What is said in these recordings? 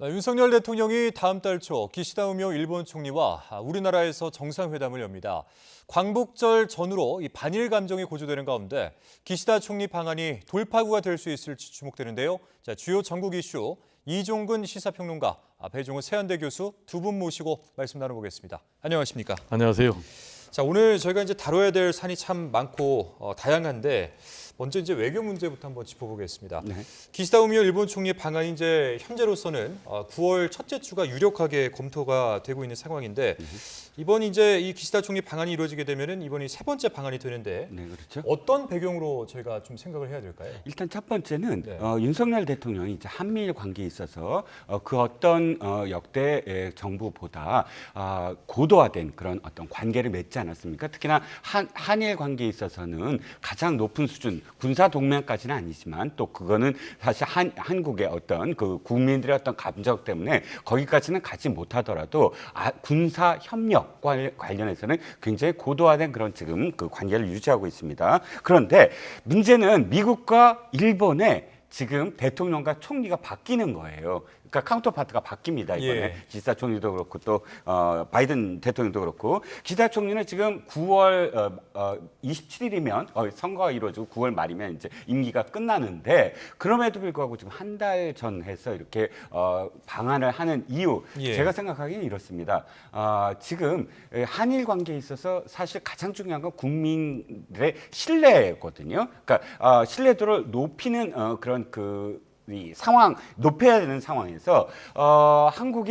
윤석열 대통령이 다음 달 초 기시다 우미오 일본 총리와 우리나라에서 정상회담을 엽니다. 광복절 전후로 이 반일 감정이 고조되는 가운데 기시다 총리 방안이 돌파구가 될 수 있을지 주목되는데요. 주요 전국 이슈 이종근 시사평론가, 배종훈 세한대 교수 두 분 모시고 말씀 나눠보겠습니다. 안녕하십니까? 안녕하세요. 오늘 저희가 이제 다뤄야 될 산이 참 많고 다양한데 먼저 이제 외교 문제부터 한번 짚어보겠습니다. 네. 기시다 우미오 일본 총리의 방안이 이제 현재로서는 9월 첫째 주가 유력하게 검토가 되고 있는 상황인데 이번 이제 이 기시다 총리 방안이 이루어지게 되면은 이번이 세 번째 방안이 되는데 네, 그렇죠. 어떤 배경으로 저희가 좀 생각을 해야 될까요? 일단 첫 번째는 네. 윤석열 대통령이 이제 한미일 관계에 있어서 그 어떤 역대 정부보다 고도화된 그런 어떤 관계를 맺지 않았습니까? 특히나 한일 관계에 있어서는 가장 높은 수준, 군사 동맹까지는 아니지만 또 그거는 사실 한국의 어떤 그 국민들의 어떤 감정 때문에 거기까지는 가지 못하더라도 군사 협력 관련해서는 굉장히 고도화된 그런 지금 그 관계를 유지하고 있습니다. 그런데 문제는 미국과 일본의 지금 대통령과 총리가 바뀌는 거예요. 그러니까 카운터파트가 바뀝니다. 이번에 예. 기시다 총리도 그렇고 또 바이든 대통령도 그렇고 기시다 총리는 지금 9월 27일이면 선거가 이루어지고 9월 말이면 이제 임기가 끝나는데 그럼에도 불구하고 지금 한 달 전 해서 이렇게 방한을 하는 이유 예. 제가 생각하기에는 이렇습니다. 지금 한일 관계에 있어서 사실 가장 중요한 건 국민들의 신뢰거든요. 그러니까 신뢰도를 높이는 그런 이 상황 높여야 되는 상황에서 한국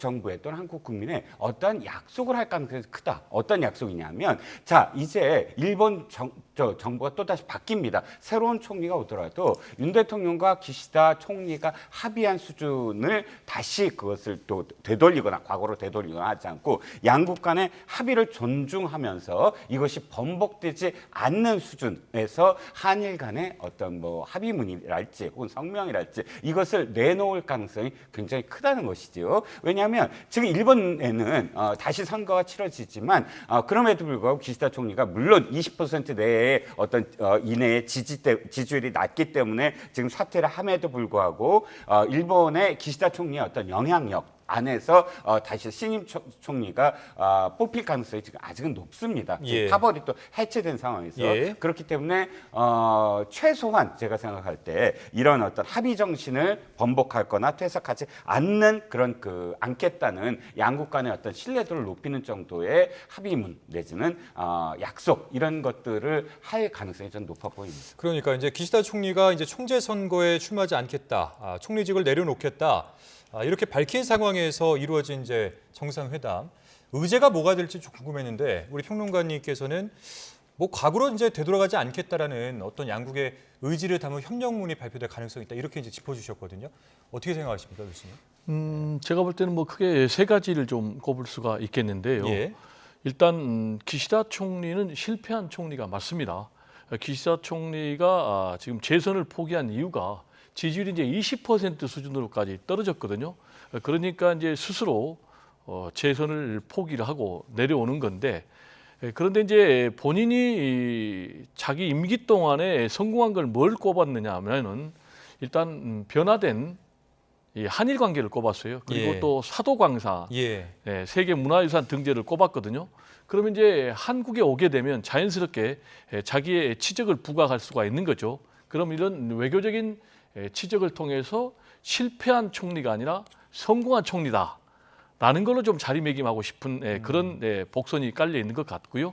정부의 또는 한국 국민의 어떤 약속을 할 가능성이 크다. 어떤 약속이냐면 자 이제 일본 정부가 또다시 바뀝니다. 새로운 총리가 오더라도 윤 대통령과 기시다 총리가 합의한 수준을 다시 그것을 또 되돌리거나 과거로 되돌리거나 하지 않고 양국 간의 합의를 존중하면서 이것이 번복되지 않는 수준에서 한일 간의 어떤 뭐 합의문이랄지 혹은 성명이랄지 이것을 내놓을 가능성이 굉장히 크다는 것이지요. 왜냐하면 지금 일본에는 다시 선거가 치러지지만 그럼에도 불구하고 기시다 총리가 물론 20% 내에 어떤 이내의 지지율이 낮기 때문에 지금 사퇴를 함에도 불구하고 일본의 기시다 총리의 어떤 영향력 안에서 다시 신임 총리가 뽑힐 가능성이 지금 아직은 높습니다. 예. 파벌이 또 해체된 상황에서 예. 그렇기 때문에 최소한 제가 생각할 때 이런 어떤 합의 정신을 번복할거나 퇴색하지 않는 그런 않겠다는 양국 간의 어떤 신뢰도를 높이는 정도의 합의문 내지는 약속 이런 것들을 할 가능성이 좀 높아 보입니다. 그러니까 이제 기시다 총리가 이제 총재 선거에 출마하지 않겠다, 총리직을 내려놓겠다. 이렇게 밝힌 상황에서 이루어진 이제 정상회담 의제가 뭐가 될지 좀 궁금했는데 우리 평론가님께서는 뭐 과거로 이제 되돌아가지 않겠다라는 어떤 양국의 의지를 담은 협력문이 발표될 가능성이 있다 이렇게 이제 짚어주셨거든요. 어떻게 생각하십니까, 교수님? 제가 볼 때는 뭐 크게 세 가지를 좀 꼽을 수가 있겠는데요. 예. 일단 기시다 총리는 실패한 총리가 맞습니다. 기시다 총리가 지금 재선을 포기한 이유가 지지율이 이제 20% 수준으로까지 떨어졌거든요. 그러니까 이제 스스로 재선을 포기를 하고 내려오는 건데 그런데 이제 본인이 자기 임기 동안에 성공한 걸 뭘 꼽았느냐 하면은 일단 변화된 이 한일 관계를 꼽았어요. 그리고 예. 또 사도광사 예. 세계 문화유산 등재를 꼽았거든요. 그러면 이제 한국에 오게 되면 자연스럽게 자기의 치적을 부각할 수가 있는 거죠. 그럼 이런 외교적인 치적을 통해서 실패한 총리가 아니라 성공한 총리다라는 걸로 좀 자리매김하고 싶은 그런 복선이 깔려 있는 것 같고요.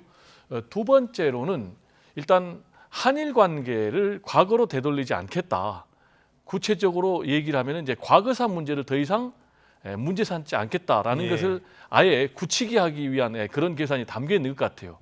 두 번째로는 일단 한일 관계를 과거로 되돌리지 않겠다. 구체적으로 얘기를 하면 이제 과거사 문제를 더 이상 문제 삼지 않겠다라는 예. 것을 아예 굳히게 하기 위한 그런 계산이 담겨 있는 것 같아요.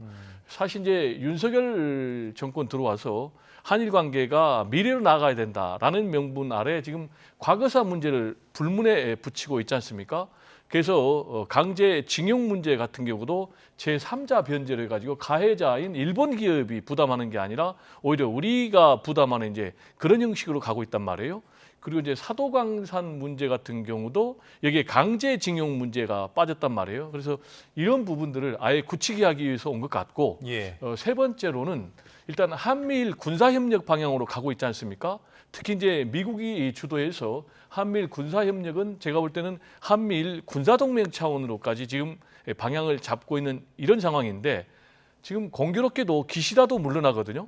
사실 이제 윤석열 정권 들어와서 한일 관계가 미래로 나가야 된다라는 명분 아래 지금 과거사 문제를 불문에 붙이고 있지 않습니까? 그래서 강제징용 문제 같은 경우도 제3자 변제를 해가지고 가해자인 일본 기업이 부담하는 게 아니라 오히려 우리가 부담하는 이제 그런 형식으로 가고 있단 말이에요. 그리고 이제 사도광산 문제 같은 경우도 여기에 강제징용 문제가 빠졌단 말이에요. 그래서 이런 부분들을 아예 굳히게 하기 위해서 온 것 같고 예. 세 번째로는 일단 한미일 군사협력 방향으로 가고 있지 않습니까? 특히 이제 미국이 주도해서 한미일 군사 협력은 제가 볼 때는 한미일 군사 동맹 차원으로까지 지금 방향을 잡고 있는 이런 상황인데 지금 공교롭게도 기시다도 물러나거든요.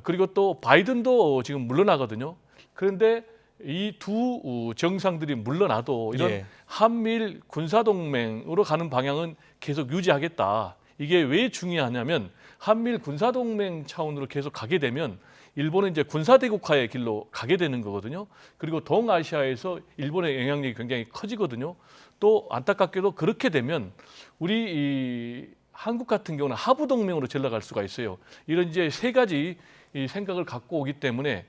그리고 또 바이든도 지금 물러나거든요. 그런데 이 두 정상들이 물러나도 이런 예. 한미일 군사 동맹으로 가는 방향은 계속 유지하겠다. 이게 왜 중요하냐면 한미일 군사 동맹 차원으로 계속 가게 되면 일본은 이제 군사 대국화의 길로 가게 되는 거거든요. 그리고 동아시아에서 일본의 영향력이 굉장히 커지거든요. 또 안타깝게도 그렇게 되면 우리 이 한국 같은 경우는 하부 동맹으로 전락할 수가 있어요. 이런 이제 세 가지 이 생각을 갖고 오기 때문에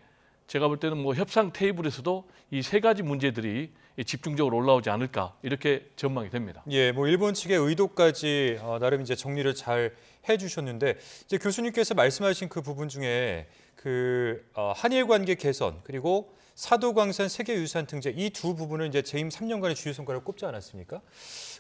제가 볼 때는 뭐 협상 테이블에서도 이 세 가지 문제들이 집중적으로 올라오지 않을까 이렇게 전망이 됩니다. 예, 뭐 일본 측의 의도까지 나름 이제 정리를 잘 해주셨는데 이제 교수님께서 말씀하신 그 부분 중에 그 한일 관계 개선 그리고 사도광산 세계유산 등재 이 두 부분을 이제 재임 3년간의 주요 성과를 꼽지 않았습니까?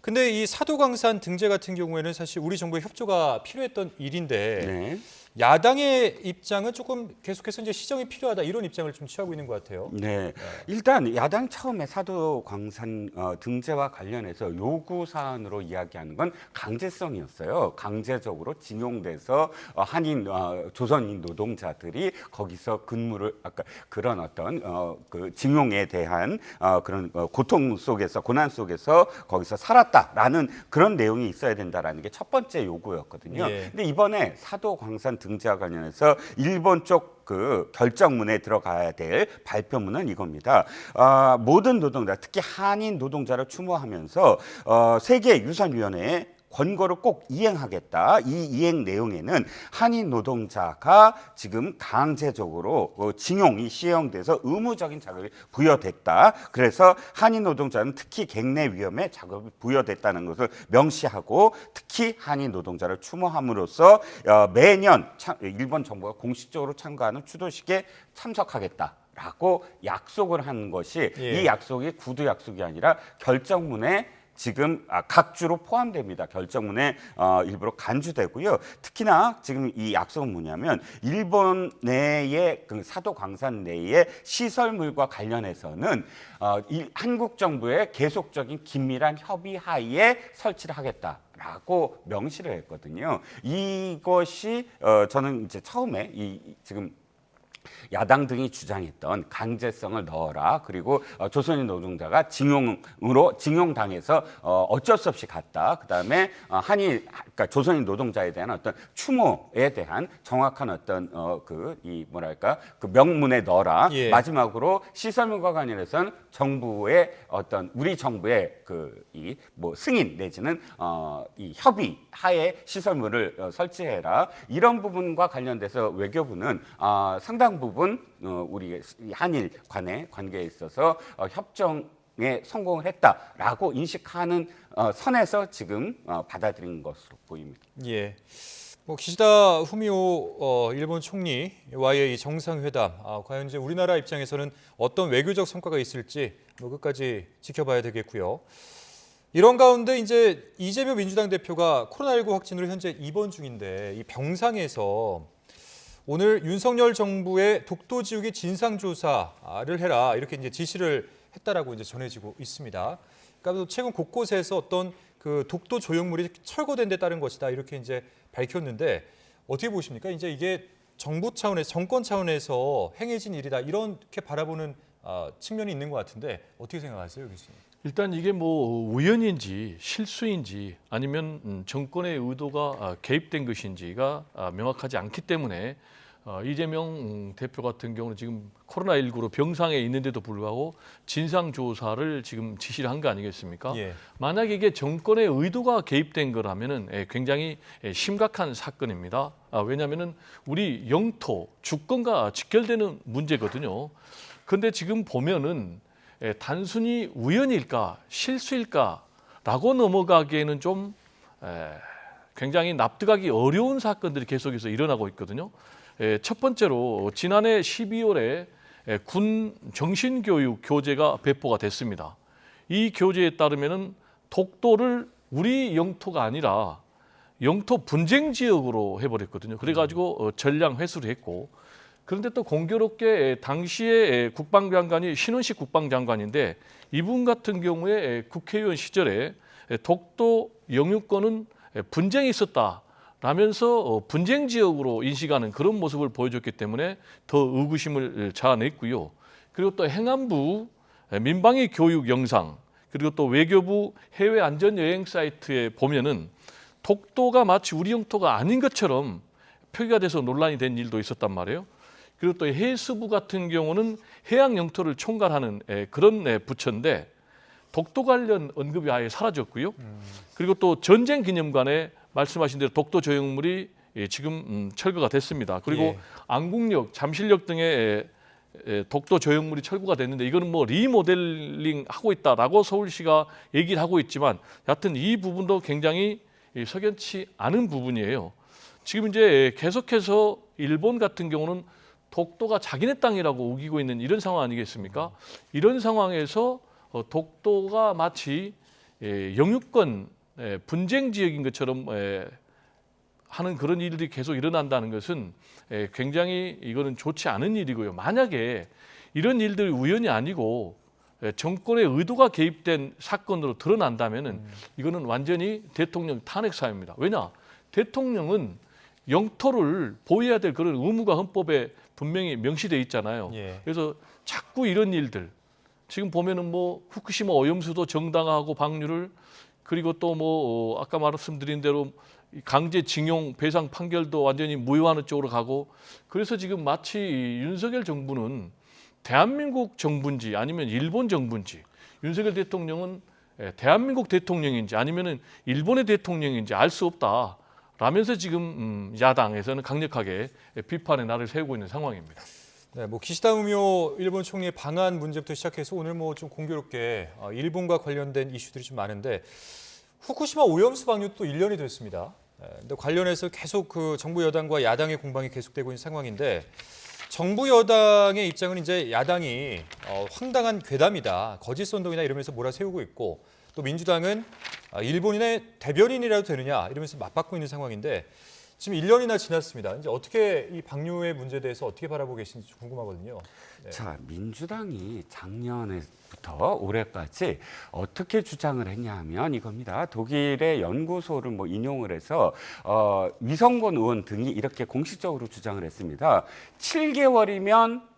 근데 이 사도광산 등재 같은 경우에는 사실 우리 정부의 협조가 필요했던 일인데 네. 야당의 입장은 조금 계속해서 이제 시정이 필요하다 이런 입장을 좀 취하고 있는 것 같아요. 네, 일단 야당 처음에 사도광산 등재와 관련해서 요구 사안으로 이야기하는 건 강제성이었어요. 강제적으로 징용돼서 한인 조선인 노동자들이 거기서 근무를 아까 그런 어떤 그 징용에 대한 그런 고통 속에서 고난 속에서 거기서 살았다라는 그런 내용이 있어야 된다라는 게 첫 번째 요구였거든요. 예. 근데 이번에 사도광산 등재와 관련해서 일본 쪽 그 결정문에 들어가야 될 발표문은 이겁니다. 모든 노동자, 특히 한인 노동자를 추모하면서 세계유산위원회에 권고를 꼭 이행하겠다. 이 이행 내용에는 한인 노동자가 지금 강제적으로 징용이 시행돼서 의무적인 자격이 부여됐다. 그래서 한인 노동자는 특히 갱내 위험에 자격이 부여됐다는 것을 명시하고 특히 한인 노동자를 추모함으로써 매년 일본 정부가 공식적으로 참가하는 추도식에 참석하겠다라고 약속을 한 것이 예. 이 약속이 구두 약속이 아니라 결정문에 지금 각 주로 포함됩니다. 결정문에 일부러 간주되고요. 특히나 지금 이 약속은 뭐냐면 일본 내의 그 사도광산 내의 시설물과 관련해서는 한국 정부의 계속적인 긴밀한 협의 하에 설치를 하겠다. 라고 명시를 했거든요. 이것이 저는 이제 처음에 지금 야당 등이 주장했던 강제성을 넣어라. 그리고 조선인 노동자가 징용당해서 어쩔 수 없이 갔다. 그다음에 그러니까 조선인 노동자에 대한 어떤 추모에 대한 정확한 어떤 그 명문에 넣어라. 예. 마지막으로 시설물과 관련해서는 정부의 어떤 우리 정부의 승인 내지는 이 협의 하에 시설물을 설치해라. 이런 부분과 관련돼서 외교부는 상당 부분 우리 한일 간의 관계에 있어서 협정에 성공을 했다라고 인식하는 선에서 지금 받아들인 것으로 보입니다. 예. 뭐 기시다 후미오 일본 총리와의 이 정상회담, 과연 이제 우리나라 입장에서는 어떤 외교적 성과가 있을지 뭐 끝까지 지켜봐야 되겠고요. 이런 가운데 이제 이재명 민주당 대표가 코로나19 확진으로 현재 입원 중인데 이 병상에서 오늘 윤석열 정부의 독도 지우기 진상 조사를 해라 이렇게 이제 지시를 했다라고 이제 전해지고 있습니다. 그러니까 최근 곳곳에서 어떤 그 독도 조형물이 철거된 데 따른 것이다 이렇게 이제 밝혔는데 어떻게 보십니까? 이제 이게 정부 차원에서 정권 차원에서 행해진 일이다 이렇게 바라보는 측면이 있는 것 같은데 어떻게 생각하세요, 교수님? 일단 이게 뭐 우연인지 실수인지 아니면 정권의 의도가 개입된 것인지가 명확하지 않기 때문에 이재명 대표 같은 경우는 지금 코로나19로 병상에 있는데도 불구하고 진상조사를 지금 지시를 한 거 아니겠습니까? 예. 만약에 이게 정권의 의도가 개입된 거라면은 굉장히 심각한 사건입니다. 왜냐하면은 우리 영토, 주권과 직결되는 문제거든요. 그런데 지금 보면은 단순히 우연일까 실수일까라고 넘어가기에는 좀 굉장히 납득하기 어려운 사건들이 계속해서 일어나고 있거든요. 첫 번째로 지난해 12월에 군 정신교육 교재가 배포가 됐습니다. 이 교재에 따르면은 독도를 우리 영토가 아니라 영토 분쟁 지역으로 해버렸거든요. 그래가지고 전량 회수를 했고 그런데 또 공교롭게 당시에 국방장관이 신원식 국방장관인데 이분 같은 경우에 국회의원 시절에 독도 영유권은 분쟁이 있었다라면서 분쟁 지역으로 인식하는 그런 모습을 보여줬기 때문에 더 의구심을 자아냈고요. 그리고 또 행안부 민방위 교육 영상 그리고 또 외교부 해외 안전 여행 사이트에 보면은 독도가 마치 우리 영토가 아닌 것처럼 표기가 돼서 논란이 된 일도 있었단 말이에요. 그리고 또 해수부 같은 경우는 해양 영토를 총괄하는 그런 부처인데 독도 관련 언급이 아예 사라졌고요. 그리고 또 전쟁 기념관에 말씀하신 대로 독도 조형물이 지금 철거가 됐습니다. 그리고 예. 안국역, 잠실역 등의 독도 조형물이 철거가 됐는데 이거는 뭐 리모델링 하고 있다라고 서울시가 얘기를 하고 있지만 여하튼 이 부분도 굉장히 석연치 않은 부분이에요. 지금 이제 계속해서 일본 같은 경우는 독도가 자기네 땅이라고 우기고 있는 이런 상황 아니겠습니까? 이런 상황에서 독도가 마치 영유권 분쟁 지역인 것처럼 하는 그런 일들이 계속 일어난다는 것은 굉장히 이거는 좋지 않은 일이고요. 만약에 이런 일들이 우연이 아니고 정권의 의도가 개입된 사건으로 드러난다면은 이거는 완전히 대통령 탄핵 사유입니다. 왜냐? 대통령은 영토를 보호해야 될 그런 의무가 헌법에 분명히 명시돼 있잖아요. 예. 그래서 자꾸 이런 일들 지금 보면은 뭐 후쿠시마 오염수도 정당화하고 방류를 그리고 또 뭐 아까 말씀드린 대로 강제징용 배상 판결도 완전히 무효하는 쪽으로 가고 그래서 지금 마치 윤석열 정부는 대한민국 정부인지 아니면 일본 정부인지 윤석열 대통령은 대한민국 대통령인지 아니면은 일본의 대통령인지 알 수 없다. 라면서 지금 야당에서는 강력하게 비판의 날을 세우고 있는 상황입니다. 네, 뭐 기시다 우미오 일본 총리의 방한 문제부터 시작해서 오늘 뭐 좀 공교롭게 일본과 관련된 이슈들이 좀 많은데 후쿠시마 오염수 방류도 또 1년이 됐습니다. 근데 관련해서 계속 그 정부 여당과 야당의 공방이 계속되고 있는 상황인데 정부 여당의 입장은 이제 야당이 황당한 괴담이다, 거짓 선동이다 이러면서 몰아세우고 있고 또 민주당은 일본인의 대변인이라도 되느냐 이러면서 맞받고 있는 상황인데 지금 1년이나 지났습니다. 이제 어떻게 이 방류의 문제에 대해서 어떻게 바라보고 계신지 궁금하거든요. 네. 자, 민주당이 작년부터 올해까지 어떻게 주장을 했냐 하면 이겁니다. 독일의 연구소를 뭐 인용을 해서 위성곤 의원 등이 이렇게 공식적으로 주장을 했습니다. 7개월이면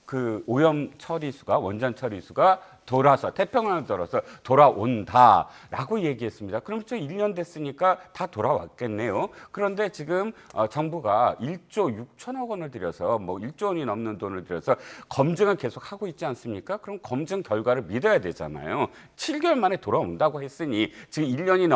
그 오염 처리수가 원전 처리수가 돌아서 태평양을 들어서 돌아온다라고 얘기했습니다. 그럼 좀 1년 됐으니까 다 돌아왔겠네요. 그런데 지금 정부가 1조 6천억 원을 들여서 뭐 1조 원이 넘는 돈을 들여서 검증을 계속 하고 있지 않습니까? 그럼 검증 결과를 믿어야 되잖아요. 7개월 만에 돌아온다고 했으니 지금 1년이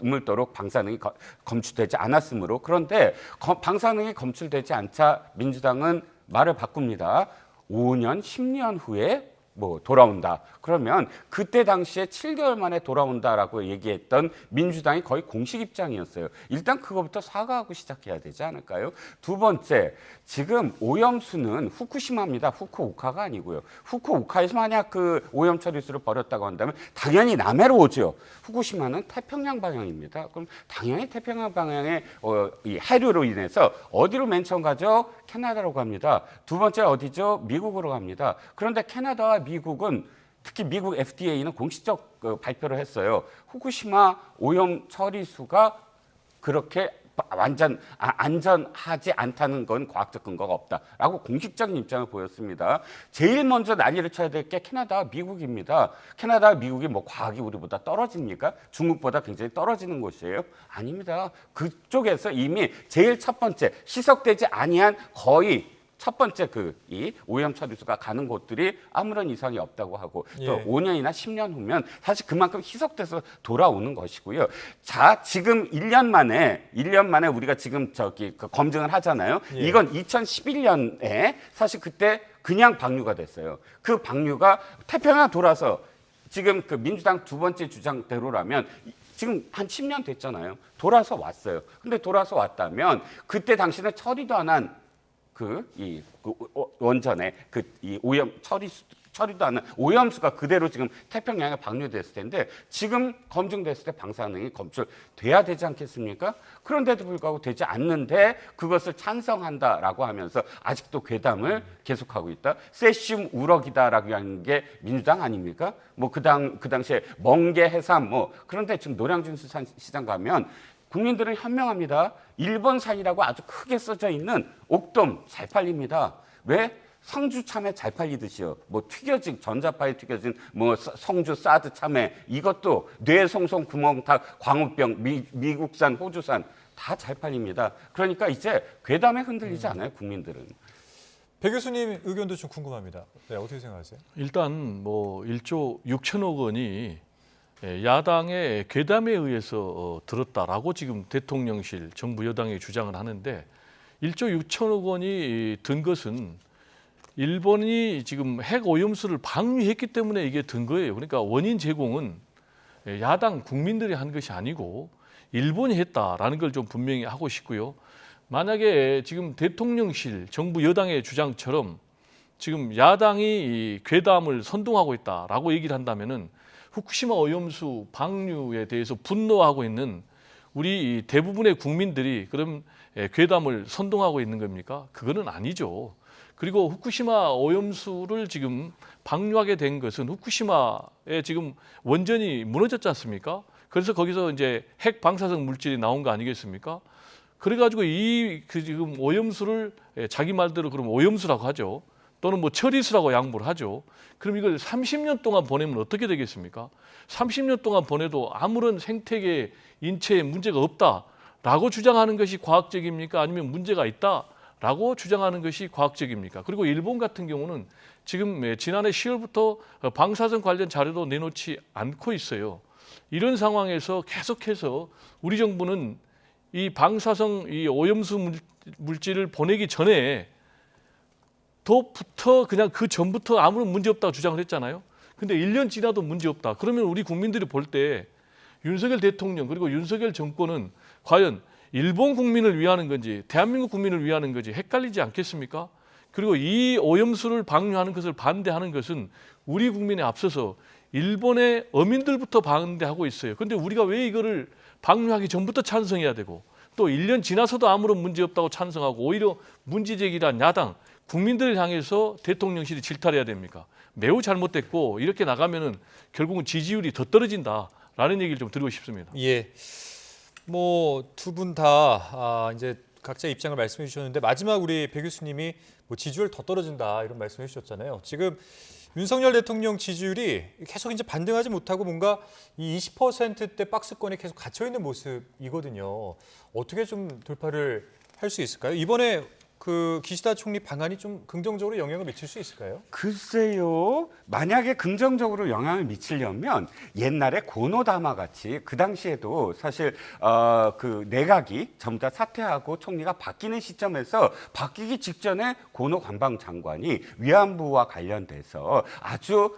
넘도록 방사능이 검출되지 않았으므로 그런데 방사능이 검출되지 않자 민주당은 말을 바꿉니다. 5년, 10년 후에 뭐 돌아온다. 그러면 그때 당시에 7개월 만에 돌아온다라고 얘기했던 민주당이 거의 공식 입장이었어요. 일단 그거부터 사과하고 시작해야 되지 않을까요? 두 번째, 지금 오염수는 후쿠시마입니다. 후쿠오카가 아니고요. 후쿠오카에서 만약 그 오염 처리수를 버렸다고 한다면 당연히 남해로 오죠. 후쿠시마는 태평양 방향입니다. 그럼 당연히 태평양 방향의 이 해류로 인해서 어디로 맨 처음 가죠? 캐나다로 갑니다. 두 번째 어디죠? 미국으로 갑니다. 그런데 캐나다와 미국은 특히 미국 FDA는 공식적 발표를 했어요. 후쿠시마 오염 처리수가 그렇게 완전 안전하지 않다는 건 과학적 근거가 없다라고 공식적인 입장을 보였습니다. 제일 먼저 난리를 쳐야 될 게 캐나다와 미국입니다. 캐나다와 미국이 뭐 과학이 우리보다 떨어집니까? 중국보다 굉장히 떨어지는 곳이에요? 아닙니다. 그쪽에서 이미 제일 첫 번째 희석되지 아니한 거의 첫 번째 이 오염 처리수가 가는 곳들이 아무런 이상이 없다고 하고 또 예. 5년이나 10년 후면 사실 그만큼 희석돼서 돌아오는 것이고요. 자, 지금 1년 만에 우리가 지금 그 검증을 하잖아요. 예. 이건 2011년에 사실 그때 그냥 방류가 됐어요. 그 방류가 태평양 돌아서 지금 그 민주당 두 번째 주장대로라면 지금 한 10년 됐잖아요. 돌아서 왔어요. 근데 돌아서 왔다면 그때 당시는 처리도 안 한 원전의 이 오염 처리 처리도 않는 오염수가 그대로 지금 태평양에 방류됐을 텐데 지금 검증됐을 때 방사능이 검출돼야 되지 않겠습니까? 그런데도 불구하고 되지 않는데 그것을 찬성한다라고 하면서 아직도 괴담을 계속하고 있다. 세슘 우럭이다라고 하는 게 민주당 아닙니까? 뭐 그 당시에 멍게 해삼 뭐 그런데 지금 노량진 수산시장 가면 국민들은 현명합니다. 일본산이라고 아주 크게 써져 있는 옥돔 잘 팔립니다. 왜? 성주 참외 잘 팔리듯이요. 뭐 튀겨진 전자파에 튀겨진 뭐 성주 사드 참외 이것도 뇌송송 구멍탁 광우병 미국산 호주산 다 잘 팔립니다. 그러니까 이제 괴담에 흔들리지 않아요 국민들은. 배 교수님 의견도 좀 궁금합니다. 네, 어떻게 생각하세요? 일단 뭐 1조 6천억 원이 야당의 괴담에 의해서 들었다라고 지금 대통령실 정부 여당이 주장을 하는데 1조 6천억 원이 든 것은 일본이 지금 핵 오염수를 방류했기 때문에 이게 든 거예요. 그러니까 원인 제공은 야당 국민들이 한 것이 아니고 일본이 했다라는 걸 좀 분명히 하고 싶고요. 만약에 지금 대통령실 정부 여당의 주장처럼 지금 야당이 이 괴담을 선동하고 있다라고 얘기를 한다면은 후쿠시마 오염수 방류에 대해서 분노하고 있는 우리 대부분의 국민들이 그럼 괴담을 선동하고 있는 겁니까? 그거는 아니죠. 그리고 후쿠시마 오염수를 지금 방류하게 된 것은 후쿠시마에 지금 원전이 무너졌지 않습니까? 그래서 거기서 이제 핵 방사성 물질이 나온 거 아니겠습니까? 그래가지고 지금 오염수를 자기 말대로 그럼 오염수라고 하죠. 또는 뭐 처리수라고 양보를 하죠. 그럼 이걸 30년 동안 보내면 어떻게 되겠습니까? 30년 동안 보내도 아무런 생태계 인체에 문제가 없다라고 주장하는 것이 과학적입니까? 아니면 문제가 있다라고 주장하는 것이 과학적입니까? 그리고 일본 같은 경우는 지금 지난해 10월부터 방사선 관련 자료도 내놓지 않고 있어요. 이런 상황에서 계속해서 우리 정부는 이 방사성 이 오염수 물질을 보내기 전에 도부터 그냥 그 전부터 아무런 문제 없다고 주장을 했잖아요. 근데 1년 지나도 문제 없다. 그러면 우리 국민들이 볼 때 윤석열 대통령 그리고 윤석열 정권은 과연 일본 국민을 위하는 건지 대한민국 국민을 위하는 건지 헷갈리지 않겠습니까? 그리고 이 오염수를 방류하는 것을 반대하는 것은 우리 국민에 앞서서 일본의 어민들부터 반대하고 있어요. 근데 우리가 왜 이거를 방류하기 전부터 찬성해야 되고 또 1년 지나서도 아무런 문제 없다고 찬성하고 오히려 문제 제기란 야당 국민들을 향해서 대통령실이 질타해야 됩니까? 매우 잘못됐고 이렇게 나가면은 결국은 지지율이 더 떨어진다라는 얘기를 좀 드리고 싶습니다. 예, 뭐 두 분 다 이제 각자 입장을 말씀해 주셨는데 마지막 우리 배 교수님이 뭐 지지율 더 떨어진다 이런 말씀해 주셨잖아요. 지금 윤석열 대통령 지지율이 계속 이제 반등하지 못하고 뭔가 이 20%대 박스권에 계속 갇혀 있는 모습이거든요. 어떻게 좀 돌파를 할 수 있을까요? 이번에 그 기시다 총리 방안이 좀 긍정적으로 영향을 미칠 수 있을까요? 글쎄요. 만약에 긍정적으로 영향을 미치려면 옛날에 고노다마 같이 그 당시에도 사실 그 내각이 전부 다 사퇴하고 총리가 바뀌는 시점에서 바뀌기 직전에 고노 관방장관이 위안부와 관련돼서 아주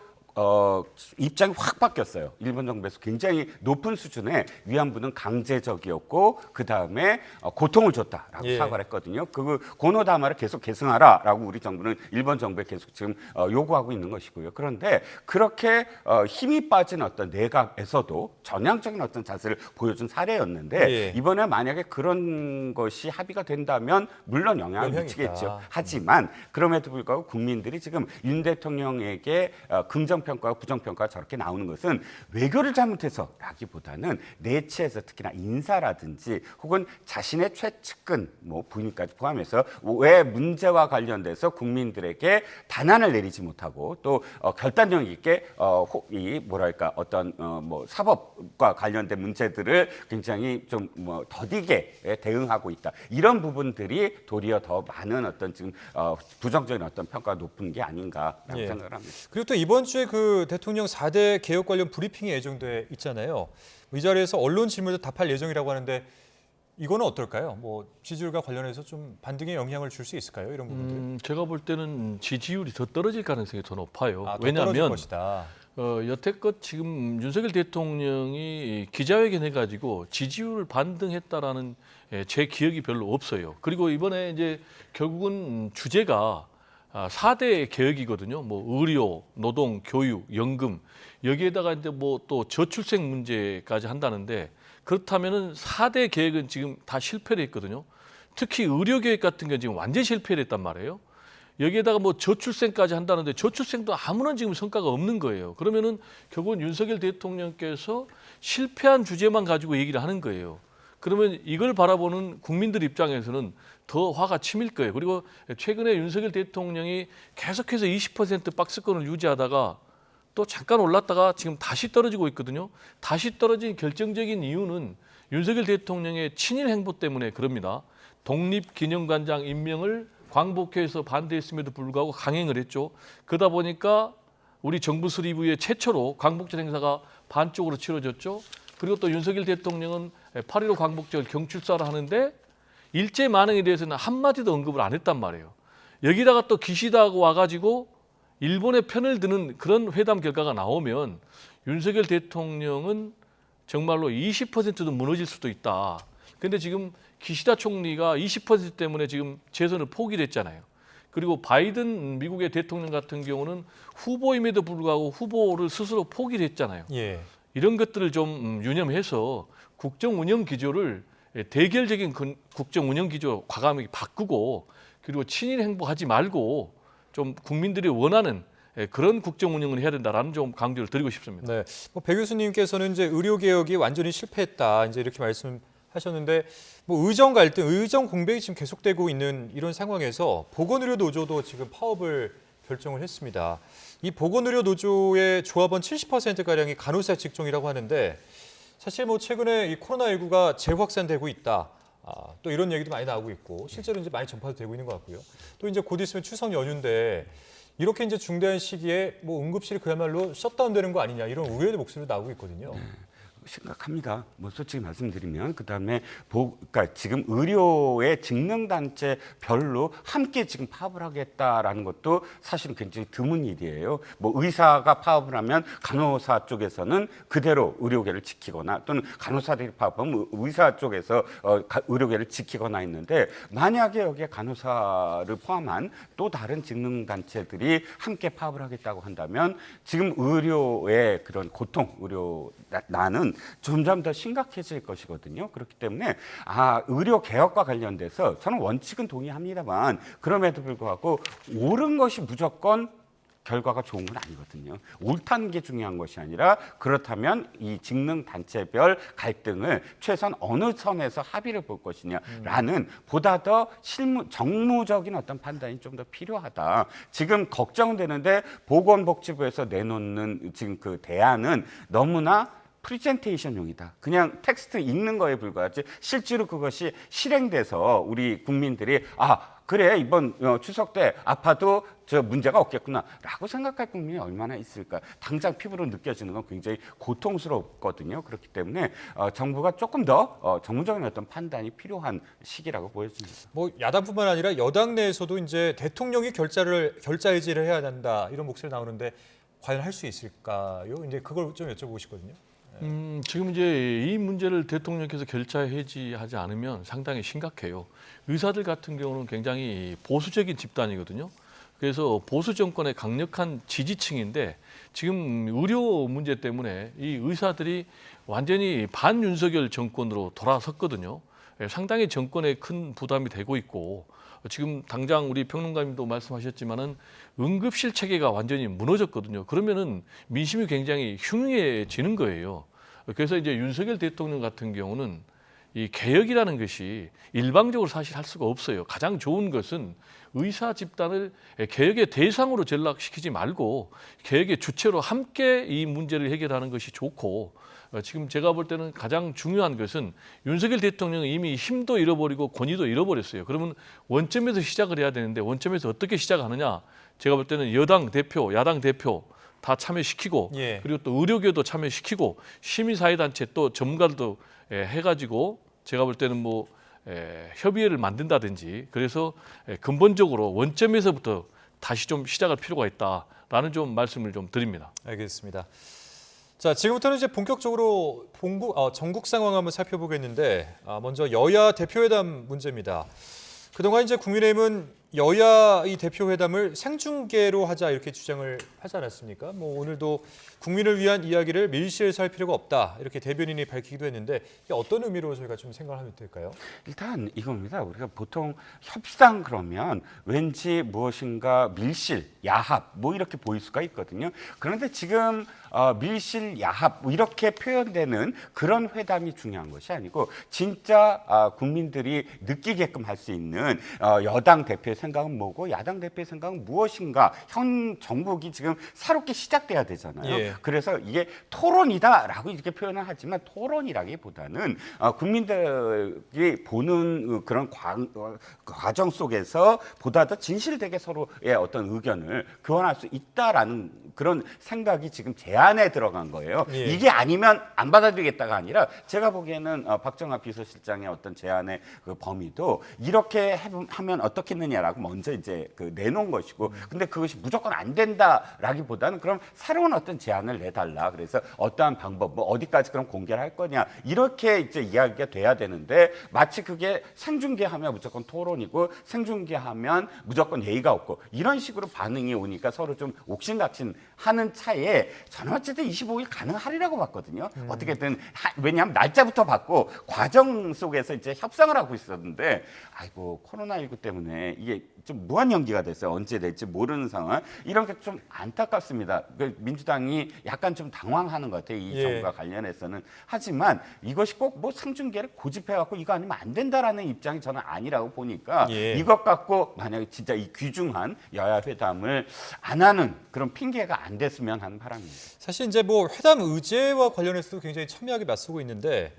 입장이 확 바뀌었어요. 일본 정부에서 굉장히 높은 수준의 위안부는 강제적이었고 그 다음에 고통을 줬다라고 예. 사과를 했거든요. 그 고노다마를 계속 계승하라라고 우리 정부는 일본 정부에 계속 지금 요구하고 있는 것이고요. 그런데 그렇게 힘이 빠진 어떤 내각에서도 전향적인 어떤 자세를 보여준 사례였는데 예. 이번에 만약에 그런 것이 합의가 된다면 물론 영향을 영향이 미치겠죠. 있다. 하지만 그럼에도 불구하고 국민들이 지금 윤 대통령에게 긍정평가와 부정평가가 저렇게 나오는 것은 외교를 잘못해서라기보다는 내치에서 특히나 인사라든지 혹은 자신의 최측근 뭐 부인까지 포함해서 왜 문제와 관련돼서 국민들에게 단안을 내리지 못하고 또 결단력 있게 이 뭐랄까 어떤 뭐 사법과 관련된 문제들을 굉장히 좀 뭐 더디게 대응하고 있다. 이런 부분들이 도리어 더 많은 어떤 지금 부정적인 어떤 평가가 높은 게 아닌가라고 예. 생각을 합니다. 그리고 또 이번 주에 그 대통령 4대 개혁 관련 브리핑이 예정돼 있잖아요. 이 자리에서 언론 질문도 답할 예정이라고 하는데 이거는 어떨까요? 뭐 지지율과 관련해서 좀 반등에 영향을 줄 수 있을까요? 이런 부분들. 제가 볼 때는 지지율이 더 떨어질 가능성이 더 높아요. 더 떨어질 왜냐하면 것이다. 여태껏 지금 윤석열 대통령이 기자회견 해가지고 지지율을 반등했다라는 제 기억이 별로 없어요. 그리고 이번에 이제 결국은 주제가 4대 개혁이거든요. 뭐 의료, 노동, 교육, 연금 여기에다가 이제 뭐 또 저출생 문제까지 한다는데 그렇다면은 4대 개혁은 지금 다 실패를 했거든요. 특히 의료 개혁 같은 게 지금 완전 실패를 했단 말이에요. 여기에다가 뭐 저출생까지 한다는데 저출생도 아무런 지금 성과가 없는 거예요. 그러면은 결국은 윤석열 대통령께서 실패한 주제만 가지고 얘기를 하는 거예요. 그러면 이걸 바라보는 국민들 입장에서는 더 화가 치밀 거예요. 그리고 최근에 윤석열 대통령이 계속해서 20% 박스권을 유지하다가 또 잠깐 올랐다가 지금 다시 떨어지고 있거든요. 다시 떨어진 결정적인 이유는 윤석열 대통령의 친일 행보 때문에 그럽니다. 독립기념관장 임명을 광복회에서 반대했음에도 불구하고 강행을 했죠. 그러다 보니까 우리 정부 수립 이후에 최초로 광복절 행사가 반쪽으로 치러졌죠. 그리고 또 윤석열 대통령은 8.15 광복절 경축사를 하는데 일제 만행에 대해서는 한마디도 언급을 안 했단 말이에요. 여기다가 또 기시다하고 와가지고 일본의 편을 드는 그런 회담 결과가 나오면 윤석열 대통령은 정말로 20%도 무너질 수도 있다. 그런데 지금 기시다 총리가 20% 때문에 지금 재선을 포기를 했잖아요. 그리고 바이든 미국의 대통령 같은 경우는 후보임에도 불구하고 후보를 스스로 포기를 했잖아요. 예. 이런 것들을 좀 유념해서 국정 운영 기조를 대결적인 국정 운영 기조 과감하게 바꾸고 그리고 친일 행보하지 말고 좀 국민들이 원하는 그런 국정 운영을 해야 된다라는 좀 강조를 드리고 싶습니다. 네. 배 교수님께서는 이제 의료 개혁이 완전히 실패했다. 이제 이렇게 말씀하셨는데 뭐 의정 갈등, 의정 공백이 지금 계속되고 있는 이런 상황에서 보건의료 노조도 지금 파업을 결정을 했습니다. 이 보건의료 노조의 조합원 70%가량이 간호사 직종이라고 하는데 사실 뭐 최근에 이 코로나19가 재확산되고 있다. 또 이런 얘기도 많이 나오고 있고 실제로 이제 많이 전파도 되고 있는 것 같고요. 또 이제 곧 있으면 추석 연휴인데 이렇게 이제 중대한 시기에 뭐 응급실이 그야말로 셧다운되는 거 아니냐 이런 우려의 목소리도 나오고 있거든요. 심각합니다. 뭐 솔직히 말씀드리면 그다음에 그러니까 지금 의료의 직능단체 별로 함께 지금 파업을 하겠다라는 것도 사실은 굉장히 드문 일이에요. 뭐 의사가 파업을 하면 간호사 쪽에서는 그대로 의료계를 지키거나 또는 간호사들이 파업하면 의사 쪽에서 의료계를 지키거나 했는데 만약에 여기에 간호사를 포함한 또 다른 직능단체들이 함께 파업을 하겠다고 한다면 지금 의료의 그런 고통, 나는 점점 더 심각해질 것이거든요. 그렇기 때문에 의료 개혁과 관련돼서 저는 원칙은 동의합니다만 그럼에도 불구하고 옳은 것이 무조건 결과가 좋은 건 아니거든요. 옳다는 게 중요한 것이 아니라 그렇다면 이 직능 단체별 갈등을 최소한 어느 선에서 합의를 볼 것이냐라는 보다 더 정무적인 어떤 판단이 좀 더 필요하다. 지금 걱정되는데 보건복지부에서 내놓는 지금 그 대안은 너무나 프리젠테이션용이다. 그냥 텍스트 읽는 거에 불과하지 실제로 그것이 실행돼서 우리 국민들이 그래 이번 추석 때 아파도 저 문제가 없겠구나라고 생각할 국민이 얼마나 있을까. 당장 피부로 느껴지는 건 굉장히 고통스럽거든요. 그렇기 때문에 정부가 조금 더 전문적인 어떤 판단이 필요한 시기라고 보여집니다. 뭐 야당뿐만 아니라 여당 내에서도 이제 대통령이 결자 해지를 해야 한다 이런 목소리 나오는데 과연 할 수 있을까요? 이제 그걸 좀 여쭤보고 싶거든요. 지금 이제 이 문제를 대통령께서 결자 해지하지 않으면 상당히 심각해요. 의사들 같은 경우는 굉장히 보수적인 집단이거든요. 그래서 보수 정권의 강력한 지지층인데 지금 의료 문제 때문에 이 의사들이 완전히 반윤석열 정권으로 돌아섰거든요. 상당히 정권에 큰 부담이 되고 있고 지금 당장 우리 평론가님도 말씀하셨지만은 응급실 체계가 완전히 무너졌거든요. 그러면은 민심이 굉장히 흉흉해지는 거예요. 그래서 이제 윤석열 대통령 같은 경우는 이 개혁이라는 것이 일방적으로 사실 할 수가 없어요. 가장 좋은 것은 의사 집단을 개혁의 대상으로 전락시키지 말고 개혁의 주체로 함께 이 문제를 해결하는 것이 좋고 지금 제가 볼 때는 가장 중요한 것은 윤석열 대통령은 이미 힘도 잃어버리고 권위도 잃어버렸어요. 그러면 원점에서 시작을 해야 되는데 원점에서 어떻게 시작하느냐? 제가 볼 때는 여당 대표, 야당 대표 다 참여시키고 그리고 또 의료계도 참여시키고 시민사회단체 또 전문가들도 해가지고 제가 볼 때는 뭐 협의회를 만든다든지 그래서 근본적으로 원점에서부터 다시 좀 시작할 필요가 있다라는 좀 말씀을 좀 드립니다. 알겠습니다. 자, 지금부터는 이제 본격적으로 전국 상황 한번 살펴보겠는데 먼저 여야 대표회담 문제입니다. 그동안 이제 국민의힘은 여야 이 대표 회담을 생중계로 하자 이렇게 주장을 하지 않았습니까? 뭐 오늘도 국민을 위한 이야기를 밀실에서 할 필요가 없다 이렇게 대변인이 밝히기도 했는데 이게 어떤 의미로 저희가 좀 생각하면 될까요? 일단 이겁니다. 우리가 보통 협상 그러면 왠지 무엇인가 밀실, 야합 뭐 이렇게 보일 수가 있거든요. 그런데 지금 밀실, 야합 뭐 이렇게 표현되는 그런 회담이 중요한 것이 아니고 진짜 국민들이 느끼게끔 할 수 있는 여당 대표의 생각은 뭐고 야당 대표의 생각은 무엇인가 현 정국이 지금 새롭게 시작돼야 되잖아요. 예. 그래서 이게 토론이다라고 이렇게 표현을 하지만 토론이라기보다는 국민들이 보는 그런 과정 속에서 보다 더 진실되게 서로의 어떤 의견을 교환할 수 있다라는 그런 생각이 지금 제안에 들어간 거예요. 예. 이게 아니면 안 받아들이겠다가 아니라 제가 보기에는 박정아 비서실장의 어떤 제안의 그 범위도 이렇게 하면 어떻겠느냐라고 먼저 이제 내놓은 것이고, 근데 그것이 무조건 안 된다라기보다는 그럼 새로운 어떤 제안을 내달라. 그래서 어떠한 방법, 뭐 어디까지 그럼 공개를 할 거냐 이렇게 이제 이야기가 돼야 되는데 마치 그게 생중계하면 무조건 토론이고 생중계하면 무조건 예의가 없고 이런 식으로 반응이 오니까 서로 좀 옥신각신하는 차에 저는 어쨌든 25일 가능하리라고 봤거든요. 어떻게든 왜냐하면 날짜부터 받고 과정 속에서 이제 협상을 하고 있었는데 아이고 코로나19 때문에 이게 좀 무한 연기가 됐어요. 언제 될지 모르는 상황. 이런 게 좀 안타깝습니다. 민주당이 약간 좀 당황하는 것 같아요. 이 예. 정부와 관련해서는. 하지만 이것이 꼭 뭐 상중계를 고집해갖고 이거 아니면 안 된다라는 입장이 저는 아니라고 보니까 예. 이것 갖고 만약에 진짜 이 귀중한 여야 회담을 안 하는 그런 핑계가 안 됐으면 하는 바람입니다. 사실 이제 뭐 회담 의제와 관련해서도 굉장히 첨예하게 맞서고 있는데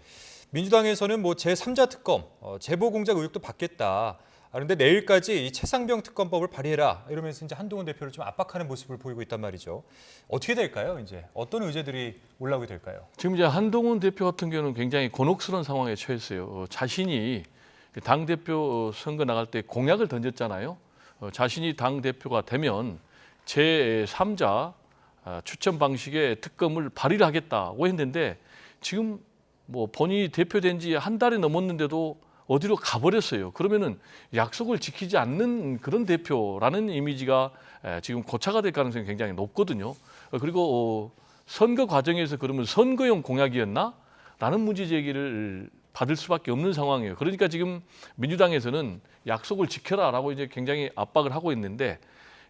민주당에서는 뭐 제3자 특검, 제보 공작 의혹도 받겠다. 그런데 내일까지 이 최상병 특검법을 발의해라 이러면서 이제 한동훈 대표를 좀 압박하는 모습을 보이고 있단 말이죠. 어떻게 될까요? 이제 어떤 의제들이 올라오게 될까요? 지금 이제 한동훈 대표 같은 경우는 굉장히 곤혹스러운 상황에 처했어요. 자신이 당 대표 선거 나갈 때 공약을 던졌잖아요. 자신이 당 대표가 되면 제3자 추천 방식의 특검을 발의를 하겠다고 했는데 지금 뭐 본인이 대표된 지 한 달이 넘었는데도 어디로 가버렸어요. 그러면은 약속을 지키지 않는 그런 대표라는 이미지가 지금 고착화 될 가능성이 굉장히 높거든요. 그리고 선거 과정에서 그러면 선거용 공약이었나? 라는 문제 제기를 받을 수밖에 없는 상황이에요. 그러니까 지금 민주당에서는 약속을 지켜라라고 이제 굉장히 압박을 하고 있는데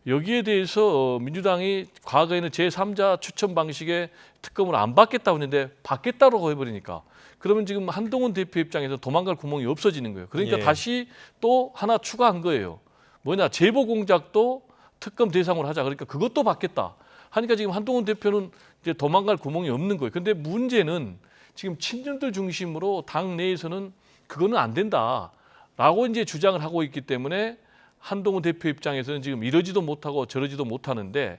여기에 대해서 민주당이 과거에는 제3자 추천 방식의 특검을 안 받겠다고 했는데 받겠다고 해버리니까 그러면 지금 한동훈 대표 입장에서 도망갈 구멍이 없어지는 거예요. 그러니까 예. 다시 또 하나 추가한 거예요. 뭐냐, 제보 공작도 특검 대상으로 하자. 그러니까 그것도 받겠다. 하니까 지금 한동훈 대표는 이제 도망갈 구멍이 없는 거예요. 근데 문제는 지금 친윤들 중심으로 당 내에서는 그거는 안 된다라고 이제 주장을 하고 있기 때문에 한동훈 대표 입장에서는 지금 이러지도 못하고 저러지도 못하는데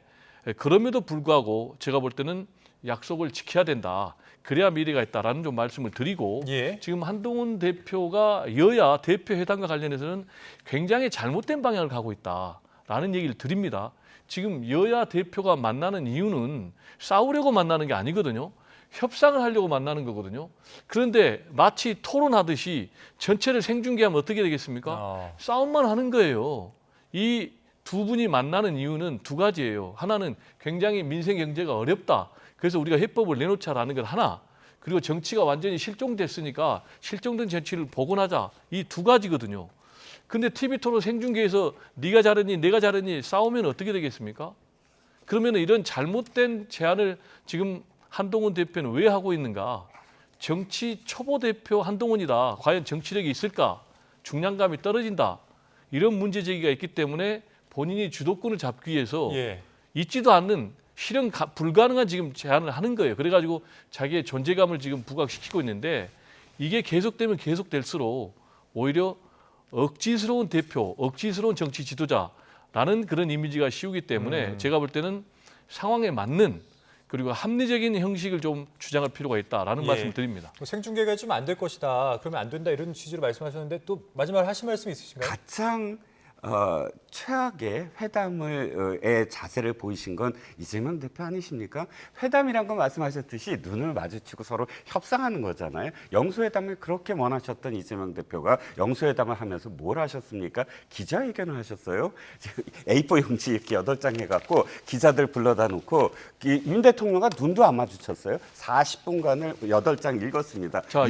그럼에도 불구하고 제가 볼 때는 약속을 지켜야 된다. 그래야 미래가 있다라는 좀 말씀을 드리고 예. 지금 한동훈 대표가 여야 대표 회담과 관련해서는 굉장히 잘못된 방향을 가고 있다라는 얘기를 드립니다. 지금 여야 대표가 만나는 이유는 싸우려고 만나는 게 아니거든요. 협상을 하려고 만나는 거거든요. 그런데 마치 토론하듯이 전체를 생중계하면 어떻게 되겠습니까? 싸움만 하는 거예요. 이 두 분이 만나는 이유는 두 가지예요. 하나는 굉장히 민생 경제가 어렵다. 그래서 우리가 해법을 내놓자라는 것 하나. 그리고 정치가 완전히 실종됐으니까 실종된 정치를 복원하자. 이 두 가지거든요. 근데 TV 토론 생중계에서 네가 잘했니 내가 잘했니 싸우면 어떻게 되겠습니까? 그러면 이런 잘못된 제안을 지금 한동훈 대표는 왜 하고 있는가? 정치 초보 대표 한동훈이다. 과연 정치력이 있을까? 중량감이 떨어진다. 이런 문제 제기가 있기 때문에 본인이 주도권을 잡기 위해서 예. 있지도 않는 실현 불가능한 지금 제안을 하는 거예요. 그래가지고 자기의 존재감을 지금 부각시키고 있는데 이게 계속되면 계속될수록 오히려 억지스러운 대표, 억지스러운 정치 지도자라는 그런 이미지가 씌우기 때문에 제가 볼 때는 상황에 맞는 그리고 합리적인 형식을 좀 주장할 필요가 있다라는 예. 말씀을 드립니다. 뭐 생중계가 좀 안 될 것이다. 그러면 안 된다 이런 취지로 말씀하셨는데 또 마지막으로 하실 말씀 있으신가요? 가장 최악의 회담의 자세를 보이신 건 이재명 대표 아니십니까? 회담이란 건 말씀하셨듯이 눈을 마주치고 서로 협상하는 거잖아요. 영수회담을 그렇게 원하셨던 이재명 대표가 영수회담을 하면서 뭘 하셨습니까? 기자회견을 하셨어요. A4 용지 이렇게 8장 해갖고 기자들 불러다 놓고 윤 대통령과 눈도 안 마주쳤어요. 40분간을 8장 읽었습니다. 자,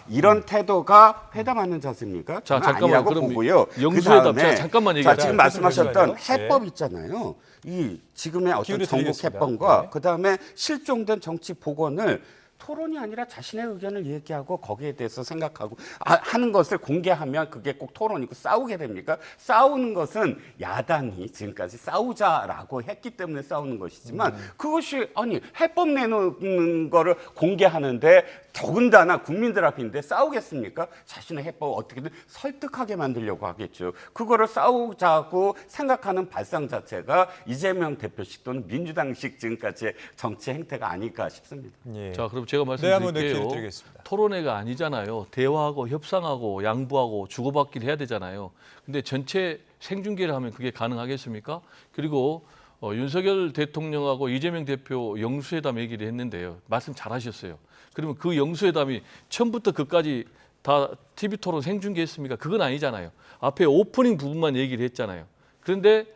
이런 태도가 회담하는 자세입니까? 자, 그건 잠깐만, 아니라고 그럼 보고요. 영수회담, 그다음에 잠깐만 자, 얘기하자. 지금 말씀하셨던 잠시만요. 해법 있잖아요. 이 지금의 어떤 기회를 전국 드리겠습니다. 해법과 네. 그다음에 실종된 정치 복원을 토론이 아니라 자신의 의견을 얘기하고 거기에 대해서 생각하고 하는 것을 공개하면 그게 꼭 토론이고 싸우게 됩니까? 싸우는 것은 야당이 지금까지 싸우자라고 했기 때문에 싸우는 것이지만 그것이 아니 해법 내놓는 거를 공개하는데 더군다나 국민들 앞인데 싸우겠습니까? 자신의 해법을 어떻게든 설득하게 만들려고 하겠죠. 그거를 싸우자고 생각하는 발상 자체가 이재명 대표식 또는 민주당식 지금까지의 정치 행태가 아닐까 싶습니다. 예. 자, 그럼 제가 네, 한번 기회를 말씀드릴게요. 드리겠습니다. 토론회가 아니잖아요. 대화하고 협상하고 양보하고 주고받기를 해야 되잖아요. 근데 전체 생중계를 하면 그게 가능하겠습니까? 그리고 윤석열 대통령하고 이재명 대표 영수회담 얘기를 했는데요. 말씀 잘하셨어요. 그러면 그 영수회담이 처음부터 끝까지 다 TV 토론 생중계했습니까? 그건 아니잖아요. 앞에 오프닝 부분만 얘기를 했잖아요. 그런데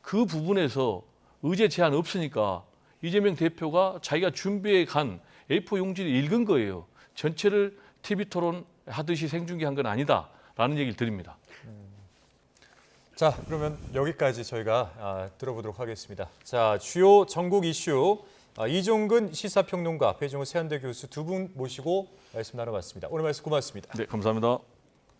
그 부분에서 의제 제한 없으니까 이재명 대표가 자기가 준비해 간 A4 용지를 읽은 거예요. 전체를 TV 토론 하듯이 생중계한 건 아니다라는 얘기를 드립니다. 자, 그러면 여기까지 저희가 들어보도록 하겠습니다. 자, 주요 전국 이슈 이종근 시사평론가, 배종우 세한대 교수 두 분 모시고 말씀 나눠봤습니다. 오늘 말씀 고맙습니다. 네, 감사합니다.